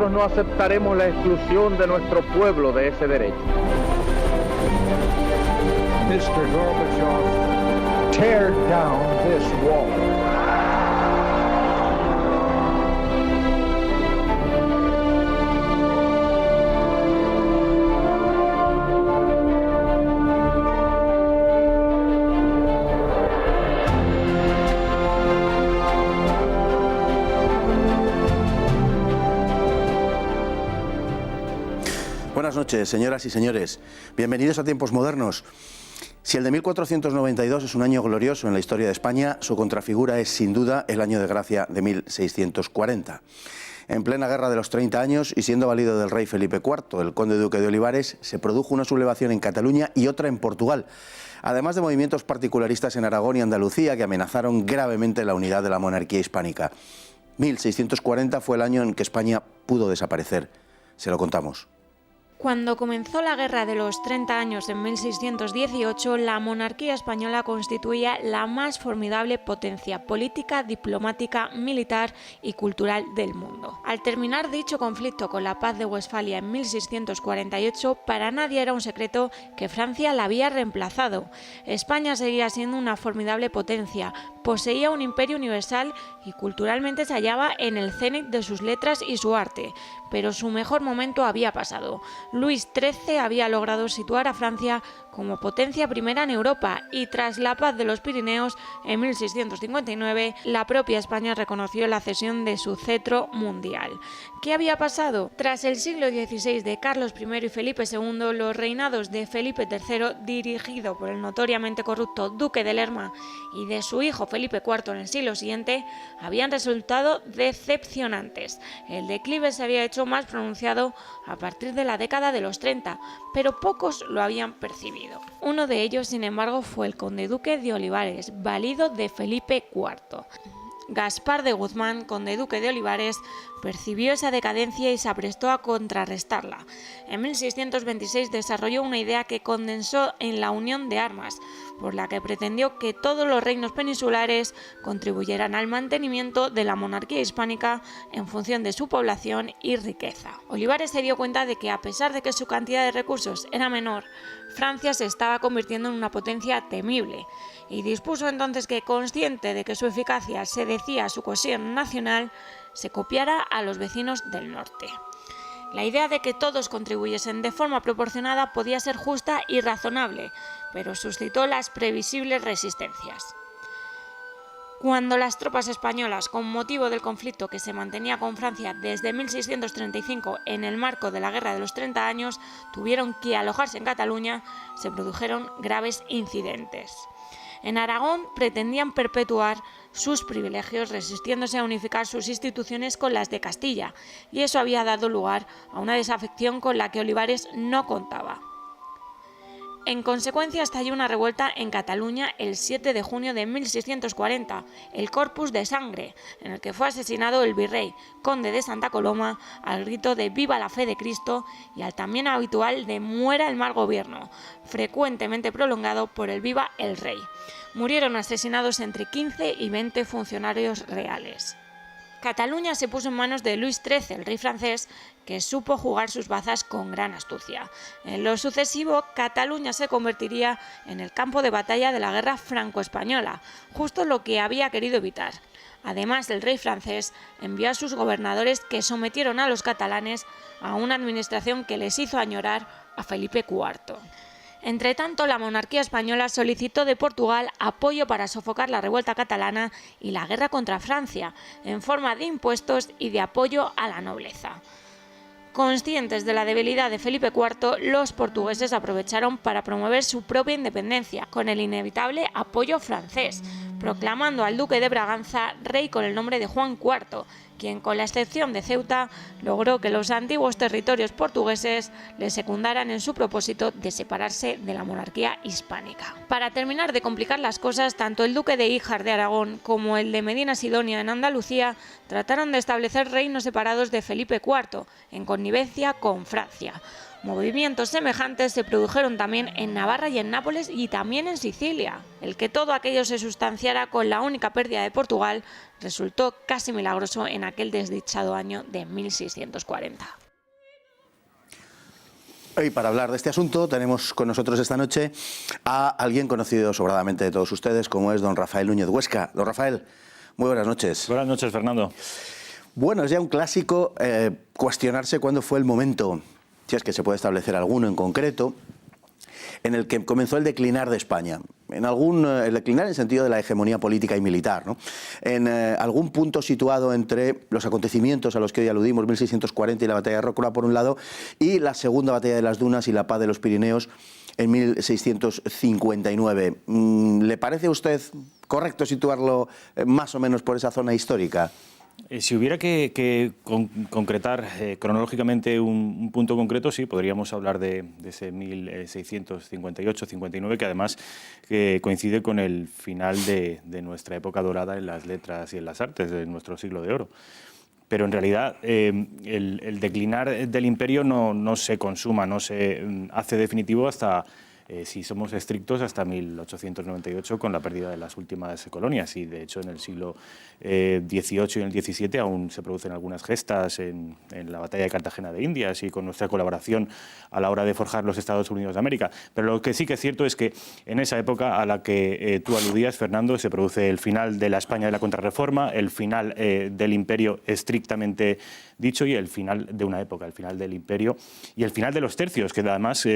nosotros no aceptaremos la exclusión de nuestro pueblo de ese derecho. Mr. Gorbachev, tear down this wall. Buenas noches, señoras y señores. Bienvenidos a Tiempos Modernos. Si el de 1492 es un año glorioso en la historia de España, su contrafigura es sin duda el año de gracia de 1640. En plena guerra de los 30 años y siendo valido del rey Felipe IV, el conde duque de Olivares, se produjo una sublevación en Cataluña y otra en Portugal, además de movimientos particularistas en Aragón y Andalucía que amenazaron gravemente la unidad de la monarquía hispánica. 1640 fue el año en que España pudo desaparecer. Se lo contamos. Cuando comenzó la Guerra de los 30 años en 1618, la monarquía española constituía la más formidable potencia política, diplomática, militar y cultural del mundo. Al terminar dicho conflicto con la Paz de Westfalia en 1648, para nadie era un secreto que Francia la había reemplazado. España seguía siendo una formidable potencia, poseía un imperio universal y culturalmente se hallaba en el cenit de sus letras y su arte, pero su mejor momento había pasado. Luis XIII había logrado situar a Francia como potencia primera en Europa y tras la paz de los Pirineos en 1659, la propia España reconoció la cesión de su cetro mundial. ¿Qué había pasado? Tras el siglo XVI de Carlos I y Felipe II, los reinados de Felipe III, dirigido por el notoriamente corrupto duque de Lerma, y de su hijo Felipe IV en el siglo siguiente, habían resultado decepcionantes. El declive se había hecho más pronunciado a partir de la década de los 30, pero pocos lo habían percibido. Uno de ellos, sin embargo, fue el conde duque de Olivares, valido de Felipe IV. Gaspar de Guzmán, conde duque de Olivares, percibió esa decadencia y se aprestó a contrarrestarla. En 1626 desarrolló una idea que condensó en la Unión de Armas, por la que pretendió que todos los reinos peninsulares contribuyeran al mantenimiento de la monarquía hispánica en función de su población y riqueza. Olivares se dio cuenta de que, a pesar de que su cantidad de recursos era menor, Francia se estaba convirtiendo en una potencia temible, y dispuso entonces que, consciente de que su eficacia se decía a su cohesión nacional, se copiara a los vecinos del norte. La idea de que todos contribuyesen de forma proporcionada podía ser justa y razonable, pero suscitó las previsibles resistencias. Cuando las tropas españolas, con motivo del conflicto que se mantenía con Francia desde 1635 en el marco de la Guerra de los 30 años, tuvieron que alojarse en Cataluña, se produjeron graves incidentes. En Aragón pretendían perpetuar sus privilegios resistiéndose a unificar sus instituciones con las de Castilla, y eso había dado lugar a una desafección con la que Olivares no contaba. En consecuencia, estalló una revuelta en Cataluña el 7 de junio de 1640, el Corpus de Sangre, en el que fue asesinado el virrey, conde de Santa Coloma, al grito de «Viva la fe de Cristo» y al también habitual de «Muera el mal gobierno», frecuentemente prolongado por el «Viva el rey». Murieron asesinados entre 15 y 20 funcionarios reales. Cataluña se puso en manos de Luis XIII, el rey francés, que supo jugar sus bazas con gran astucia. En lo sucesivo, Cataluña se convertiría en el campo de batalla de la guerra franco-española, justo lo que había querido evitar. Además, el rey francés envió a sus gobernadores, que sometieron a los catalanes a una administración que les hizo añorar a Felipe IV. Entretanto, la monarquía española solicitó de Portugal apoyo para sofocar la revuelta catalana y la guerra contra Francia, en forma de impuestos y de apoyo a la nobleza. Conscientes de la debilidad de Felipe IV, los portugueses aprovecharon para promover su propia independencia, con el inevitable apoyo francés, proclamando al duque de Braganza rey con el nombre de Juan IV, quien, con la excepción de Ceuta, logró que los antiguos territorios portugueses le secundaran en su propósito de separarse de la monarquía hispánica. Para terminar de complicar las cosas, tanto el duque de Híjar de Aragón como el de Medina Sidonia en Andalucía trataron de establecer reinos separados de Felipe IV, en connivencia con Francia. Movimientos semejantes se produjeron también en Navarra y en Nápoles y también en Sicilia. El que todo aquello se sustanciara con la única pérdida de Portugal resultó casi milagroso en aquel desdichado año de 1640. Y para hablar de este asunto tenemos con nosotros esta noche a alguien conocido sobradamente de todos ustedes, como es don Rafael Núñez Huesca. Don Rafael, muy buenas noches. Buenas noches, Fernando. Bueno, es ya un clásico cuestionarse cuándo fue el momento, si es que se puede establecer alguno en concreto, en el que comenzó el declinar de España. El declinar en el sentido de la hegemonía política y militar, ¿no? En algún punto situado entre los acontecimientos a los que hoy aludimos, 1640 y la batalla de Rócora por un lado, y la segunda batalla de las Dunas y la paz de los Pirineos en 1659. ¿Le parece a usted correcto situarlo más o menos por esa zona histórica? Si hubiera que concretar cronológicamente un punto concreto, sí, podríamos hablar de ese 1658-59, que además coincide con el final de nuestra época dorada en las letras y en las artes, de nuestro siglo de oro. Pero en realidad el declinar del imperio no se consuma, no se hace definitivo hasta... si somos estrictos, hasta 1898 con la pérdida de las últimas colonias, y de hecho en el siglo XVIII y en el XVII aún se producen algunas gestas en la batalla de Cartagena de Indias y con nuestra colaboración a la hora de forjar los Estados Unidos de América. Pero lo que sí que es cierto es que en esa época a la que tú aludías, Fernando, se produce el final de la España de la Contrarreforma, el final del imperio estrictamente dicho y el final de una época, el final del imperio y el final de los tercios, que además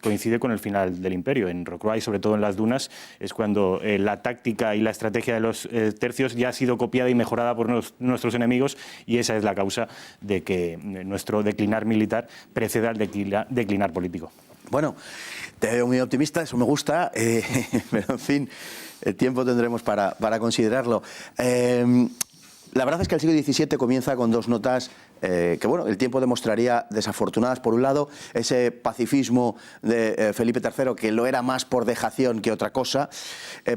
coincide con el final del imperio. En Rocroi y sobre todo en las Dunas es cuando la táctica y la estrategia de los tercios ya ha sido copiada y mejorada por nuestros enemigos, y esa es la causa de que nuestro declinar militar preceda al declinar político. Bueno, te veo muy optimista, eso me gusta, pero en fin, tiempo tendremos para considerarlo. La verdad es que el siglo XVII comienza con dos notas que, bueno, el tiempo demostraría desafortunadas. Por un lado, ese pacifismo de Felipe III, que lo era más por dejación que otra cosa,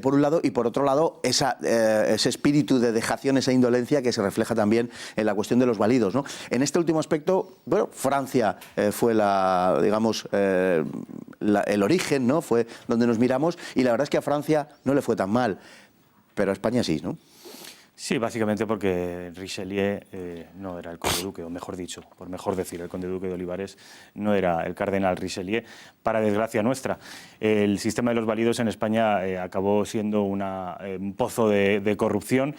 por un lado, y por otro lado, ese espíritu de dejación, esa indolencia que se refleja también en la cuestión de los válidos, ¿no? En este último aspecto, bueno, Francia fue el origen, ¿no? Fue donde nos miramos, y la verdad es que a Francia no le fue tan mal, pero a España sí, ¿no? Sí, básicamente porque Richelieu no era el conde duque, o mejor dicho, por mejor decir, el conde duque de Olivares no era el cardenal Richelieu, para desgracia nuestra. El sistema de los válidos en España acabó siendo un pozo de corrupción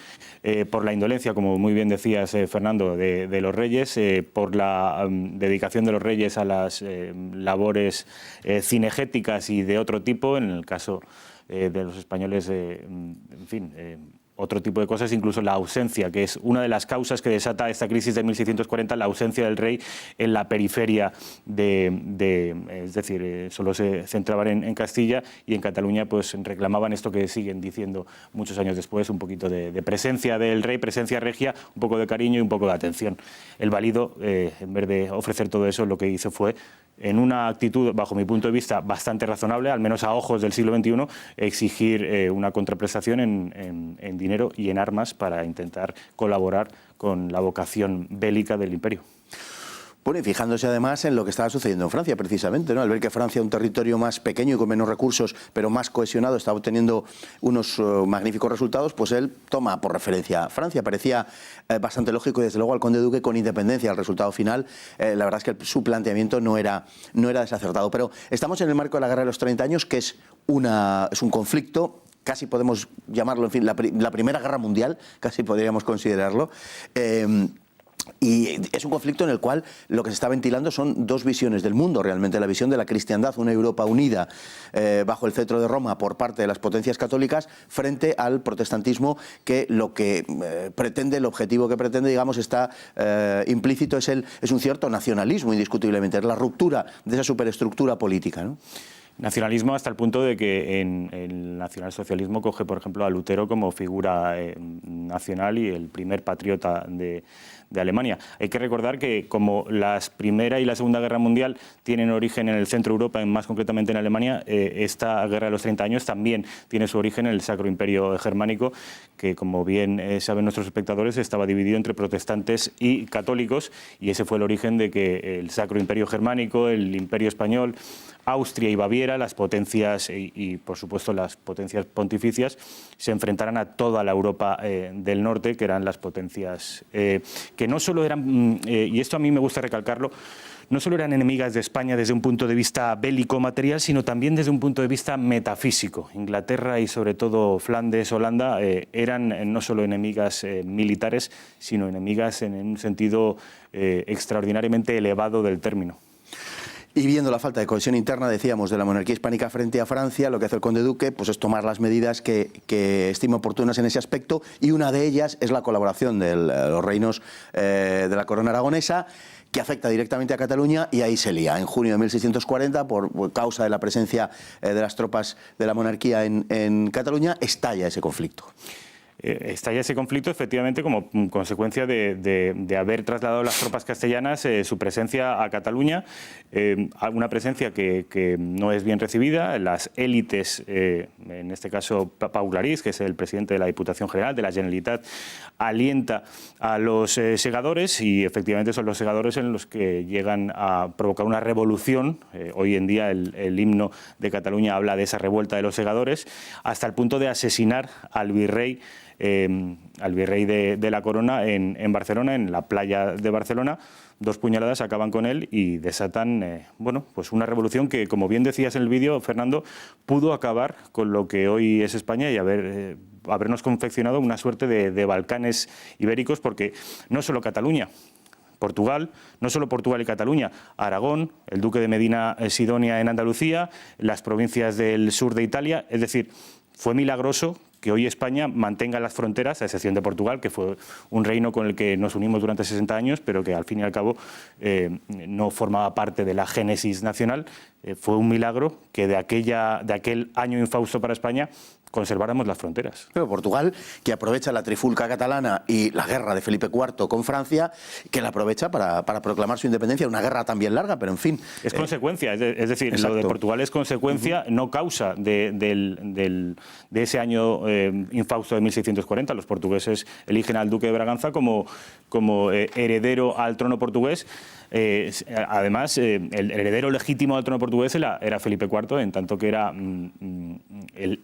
por la indolencia, como muy bien decías, Fernando, de los reyes, por la dedicación de los reyes a las labores cinegéticas y de otro tipo, en el caso de los españoles, en fin... otro tipo de cosas, incluso la ausencia, que es una de las causas que desata esta crisis de 1640, la ausencia del rey en la periferia es decir, solo se centraban en Castilla, y en Cataluña pues reclamaban esto que siguen diciendo muchos años después, un poquito de presencia del rey, presencia regia, un poco de cariño y un poco de atención. El válido, en vez de ofrecer todo eso, lo que hizo fue, en una actitud, bajo mi punto de vista, bastante razonable, al menos a ojos del siglo XXI, exigir una contraprestación en dinero y en armas para intentar colaborar con la vocación bélica del imperio. Bueno, y fijándose además en lo que estaba sucediendo en Francia, precisamente, ¿no? Al ver que Francia, un territorio más pequeño y con menos recursos, pero más cohesionado, estaba obteniendo unos magníficos resultados, pues él toma por referencia a Francia. Parecía bastante lógico, y desde luego al conde duque, con independencia del resultado final, la verdad es que su planteamiento no era desacertado. Pero estamos en el marco de la Guerra de los 30 años, que es un conflicto, casi podemos llamarlo, en fin, la Primera Guerra Mundial, casi podríamos considerarlo. Y es un conflicto en el cual lo que se está ventilando son dos visiones del mundo, realmente. La visión de la cristiandad, una Europa unida bajo el cetro de Roma por parte de las potencias católicas, frente al protestantismo, que lo que pretende, el objetivo que pretende, digamos, está implícito, es un cierto nacionalismo, indiscutiblemente, es la ruptura de esa superestructura política, ¿no? Nacionalismo hasta el punto de que en el nacionalsocialismo coge, por ejemplo, a Lutero como figura nacional y el primer patriota de Alemania. Hay que recordar que como la Primera y la Segunda Guerra Mundial tienen origen en el centro de Europa, más concretamente en Alemania, esta guerra de los 30 años también tiene su origen en el Sacro Imperio Germánico, que como bien saben nuestros espectadores estaba dividido entre protestantes y católicos, y ese fue el origen de que el Sacro Imperio Germánico, el Imperio Español, Austria y Baviera, las potencias y por supuesto las potencias pontificias, se enfrentaran a toda la Europa del norte, que eran las potencias que no solo eran, y esto a mí me gusta recalcarlo, no solo eran enemigas de España desde un punto de vista bélico material, sino también desde un punto de vista metafísico. Inglaterra y sobre todo Flandes, Holanda, eran no solo enemigas militares, sino enemigas en un sentido extraordinariamente elevado del término. Y viendo la falta de cohesión interna, decíamos, de la monarquía hispánica frente a Francia, lo que hace el conde duque pues es tomar las medidas que estima oportunas en ese aspecto, y una de ellas es la colaboración de los reinos de la corona aragonesa, que afecta directamente a Cataluña, y ahí se lía. En junio de 1640, por causa de la presencia de las tropas de la monarquía en Cataluña, estalla ese conflicto. Estalla ese conflicto efectivamente como consecuencia de haber trasladado las tropas castellanas su presencia a Cataluña, una presencia que no es bien recibida. Las élites, en este caso Pau Clarís, que es el presidente de la Diputación General de la Generalitat, alienta a los segadores, y efectivamente son los segadores en los que llegan a provocar una revolución. Hoy en día el himno de Cataluña habla de esa revuelta de los segadores, hasta el punto de asesinar al virrey de la Corona en Barcelona, en la playa de Barcelona. 2 puñaladas acaban con él y desatan bueno, pues una revolución que, como bien decías en el vídeo, Fernando, pudo acabar con lo que hoy es España y habernos confeccionado una suerte de Balcanes ibéricos, porque no solo Cataluña, Portugal, no solo Portugal y Cataluña, Aragón, el duque de Medina Sidonia en Andalucía, las provincias del sur de Italia, es decir, fue milagroso que hoy España mantenga las fronteras, a excepción de Portugal, que fue un reino con el que nos unimos durante 60 años, pero que al fin y al cabo no formaba parte de la génesis nacional. Fue un milagro que de aquel año infausto para España conserváramos las fronteras. Pero Portugal, que aprovecha la trifulca catalana y la guerra de Felipe IV con Francia, que la aprovecha para proclamar su independencia, una guerra también larga, pero en fin. Es consecuencia, es decir, exacto. Lo de Portugal es consecuencia, no causa de ese año infausto de 1640. Los portugueses eligen al duque de Braganza como heredero al trono portugués. Además, el heredero legítimo del trono portugués era Felipe IV, en tanto que era el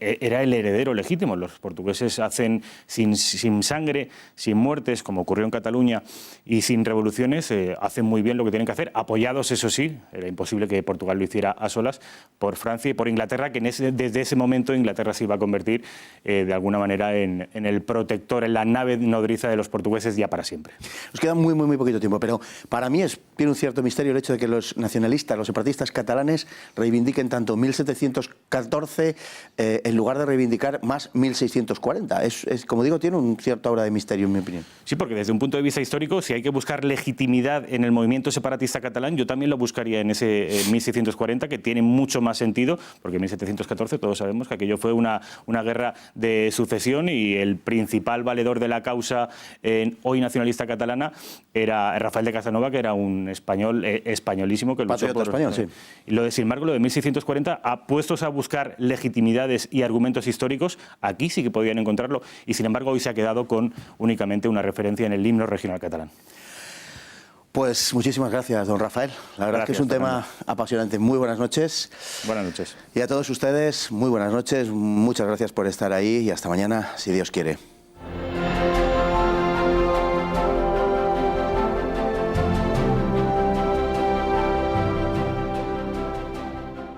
heredero legítimo. Los portugueses hacen sin sangre, sin muertes, como ocurrió en Cataluña, y sin revoluciones, hacen muy bien lo que tienen que hacer, apoyados, eso sí, era imposible que Portugal lo hiciera a solas, por Francia y por Inglaterra, que desde ese momento Inglaterra se iba a convertir de alguna manera en el protector, en la nave nodriza de los portugueses ya para siempre. Nos queda muy poquito tiempo, pero para mí tiene un cierto misterio el hecho de que los nacionalistas, los separatistas catalanes reivindiquen tanto 1714 en lugar de reivindicar más 1640. Como digo, tiene un cierto aura de misterio, en mi opinión. Sí, porque desde un punto de vista histórico, si hay que buscar legitimidad en el movimiento separatista catalán, yo también lo buscaría en ese 1640, que tiene mucho más sentido, porque en 1714 todos sabemos que aquello fue una guerra de sucesión, y el principal valedor de la causa hoy nacionalista catalana era Rafael de Casanova, que era un español españolísimo que luchó por español, sí. Y sin embargo, lo de 1640, puestos a buscar legitimidades y argumentos históricos, aquí sí que podían encontrarlo, y sin embargo hoy se ha quedado con únicamente una referencia en el himno regional catalán. Pues muchísimas gracias, don Rafael. La verdad es que es un tema apasionante. Muy buenas noches. Buenas noches. Y a todos ustedes, muy buenas noches. Muchas gracias por estar ahí y hasta mañana, si Dios quiere.